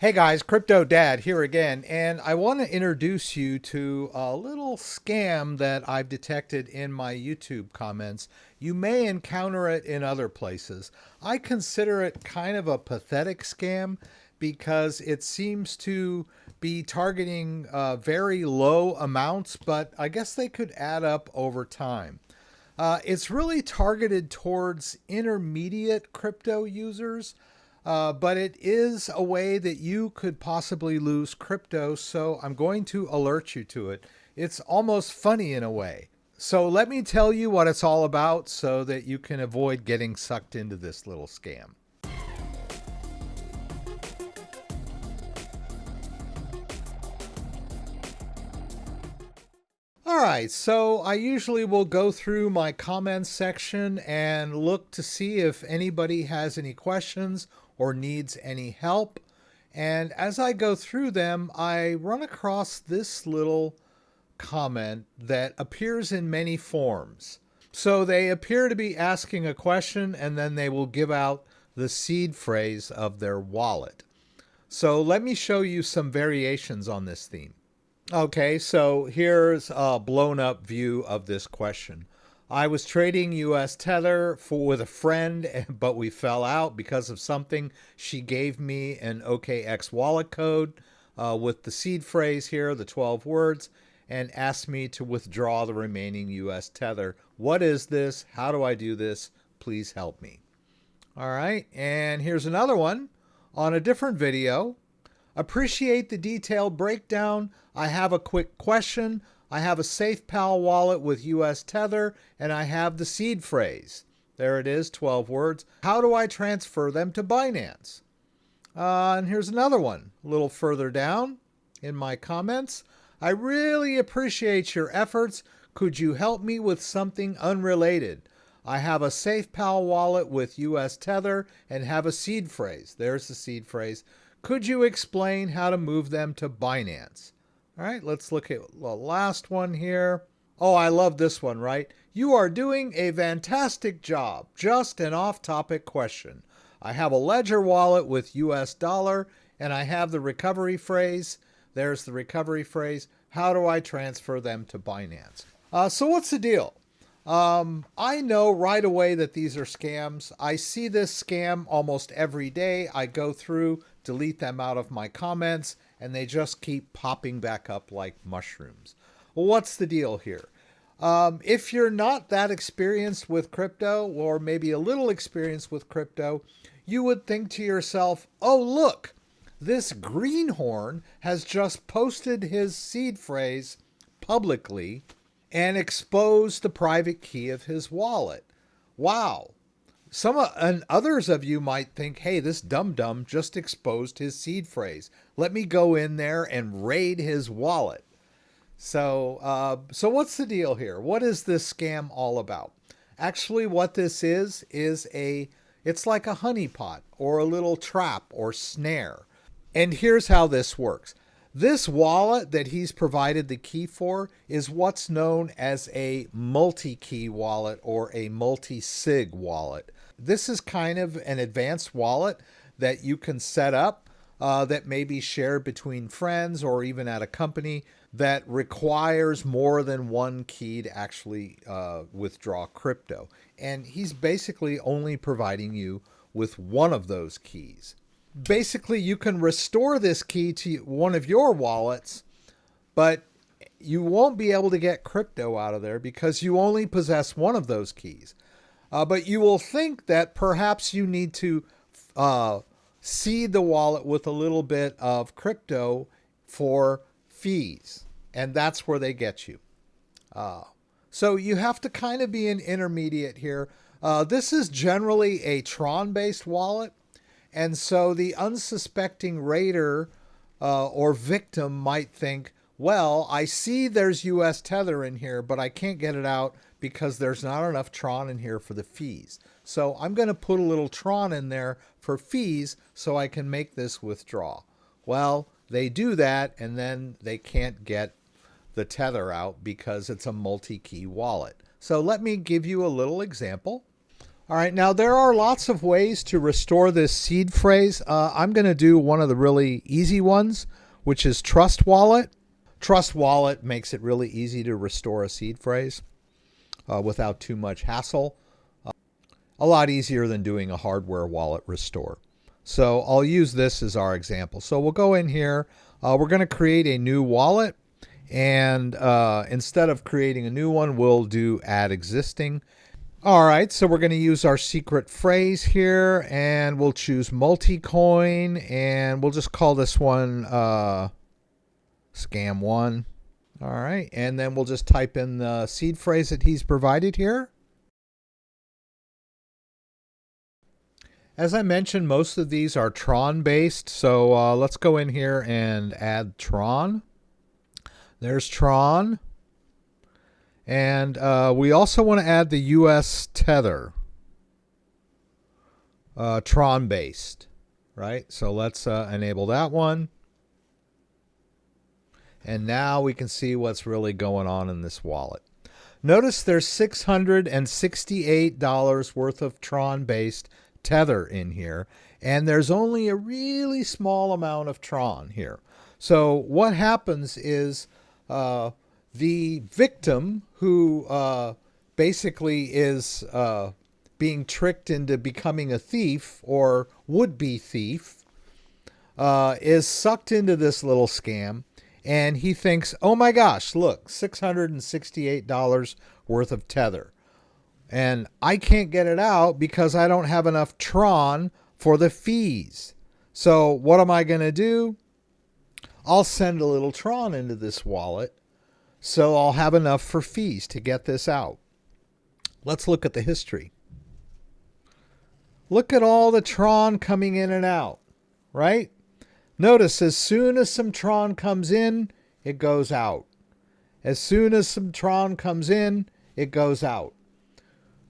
Hey guys, Crypto Dad here again, and I want to introduce you to a little scam that I've detected in my YouTube comments. You may encounter it in other places. I consider it kind of a pathetic scam because it seems to be targeting very low amounts, but I guess they could add up over time. It's really targeted towards intermediate crypto users, but it is a way that you could possibly lose crypto, so I'm going to alert you to it. It's almost funny in a way. So let me tell you what it's all about so that you can avoid getting sucked into this little scam. All right, so I usually will go through my comments section and look to see if anybody has any questions or needs any help. And as I go through them, I run across this little comment that appears in many forms. So they appear to be asking a question and then they will give out the seed phrase of their wallet. So let me show you some variations on this theme. Okay, so here's a blown up view of this question. I was trading US Tether with a friend, but we fell out because of something. She gave me an OKX wallet code with the seed phrase here, the 12 words, and asked me to withdraw the remaining US Tether. What is this? How do I do this? Please help me. All right, and here's another one on a different video. Appreciate the detailed breakdown. I have a quick question. I have a SafePal wallet with US Tether, and I have the seed phrase. There it is, 12 words. How do I transfer them to Binance? And here's another one, a little further down in my comments. I really appreciate your efforts. Could you help me with something unrelated? I have a SafePal wallet with US Tether and have a seed phrase. There's the seed phrase. Could you explain how to move them to Binance? All right, let's look at the last one here. Oh, I love this one, right? You are doing a fantastic job. Just an off-topic question. I have a Ledger wallet with US dollar, and I have the recovery phrase. There's the recovery phrase. How do I transfer them to Binance? So what's the deal? I know right away that these are scams. I see this scam almost every day. I go through, delete them out of my comments, and they just keep popping back up like mushrooms. Well, what's the deal here? If you're not that experienced with crypto, or maybe a little experienced with crypto, you would think to yourself, oh, look, this greenhorn has just posted his seed phrase publicly and exposed the private key of his wallet. Wow. And others of you might think, hey, this dum-dum just exposed his seed phrase. Let me go in there and raid his wallet. So what's the deal here? What is this scam all about? Actually, what this is it's like a honeypot or a little trap or snare. And here's how this works. This wallet that he's provided the key for is what's known as a multi-key wallet or a multi-sig wallet. This is kind of an advanced wallet that you can set up that may be shared between friends or even at a company that requires more than one key to actually withdraw crypto. And he's basically only providing you with one of those keys. Basically, you can restore this key to one of your wallets, but you won't be able to get crypto out of there because you only possess one of those keys. But you will think that perhaps you need to seed the wallet with a little bit of crypto for fees, and that's where they get you. So you have to kind of be an intermediate here. This is generally a Tron-based wallet. And so the unsuspecting raider or victim might think, well, I see there's US Tether in here, but I can't get it out because there's not enough Tron in here for the fees. So I'm going to put a little Tron in there for fees so I can make this withdraw. Well, they do that and then they can't get the Tether out because it's a multi-key wallet. So let me give you a little example. All right, now there are lots of ways to restore this seed phrase. I'm going to do one of the really easy ones, which is Trust Wallet. Trust Wallet makes it really easy to restore a seed phrase without too much hassle. A lot easier than doing a hardware wallet restore. So I'll use this as our example. So we'll go in here. We're going to create a new wallet. And instead of creating a new one, we'll do add existing. All right, so we're going to use our secret phrase here, and we'll choose multi-coin, and we'll just call this one scam 1. All right, and then we'll just type in the seed phrase that he's provided here. As I mentioned, most of these are Tron based, so let's go in here and add Tron. There's Tron. And we also want to add the US Tether, Tron based, right? So let's enable that one. And now we can see what's really going on in this wallet. Notice there's $668 worth of Tron based Tether in here. And there's only a really small amount of Tron here. So what happens is the victim, who basically is being tricked into becoming a thief or would-be thief, is sucked into this little scam, and he thinks, oh my gosh, look, $668 worth of Tether. And I can't get it out because I don't have enough Tron for the fees. So what am I going to do? I'll send a little Tron into this wallet, so I'll have enough for fees to get this out. Let's look at the history. Look at all the Tron coming in and out, right? Notice as soon as some Tron comes in, it goes out. As soon as some Tron comes in, it goes out.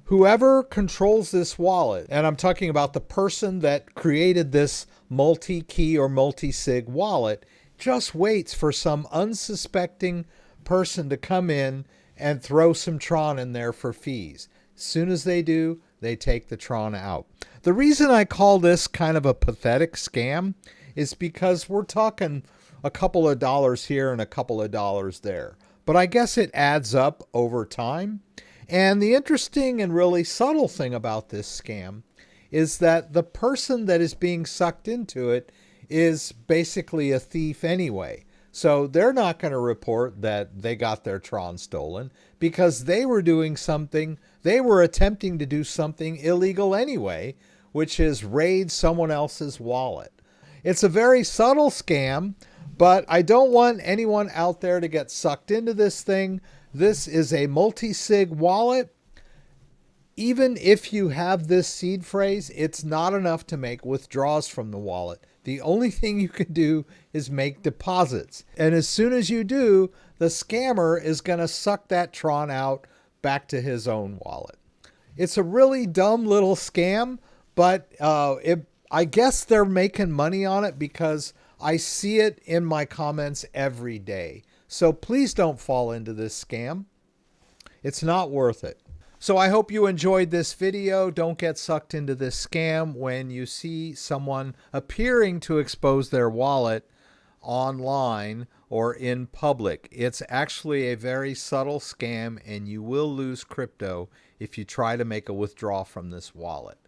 Whoever controls this wallet, and I'm talking about the person that created this multi-key or multi-sig wallet, just waits for some unsuspecting person to come in and throw some Tron in there for fees. As soon as they do, they take the Tron out. The reason I call this kind of a pathetic scam is because we're talking a couple of dollars here and a couple of dollars there. But I guess it adds up over time. And the interesting and really subtle thing about this scam is that the person that is being sucked into it is basically a thief anyway. So they're not going to report that they got their Tron stolen because they were doing something, they were attempting to do something illegal anyway, which is raid someone else's wallet. It's a very subtle scam, but I don't want anyone out there to get sucked into this thing. This is a multi-sig wallet. Even if you have this seed phrase, it's not enough to make withdrawals from the wallet. The only thing you can do is make deposits. And as soon as you do, the scammer is going to suck that Tron out back to his own wallet. It's a really dumb little scam, but I guess they're making money on it because I see it in my comments every day. So please don't fall into this scam. It's not worth it. So I hope you enjoyed this video. Don't get sucked into this scam when you see someone appearing to expose their wallet online or in public. It's actually a very subtle scam, and you will lose crypto if you try to make a withdrawal from this wallet.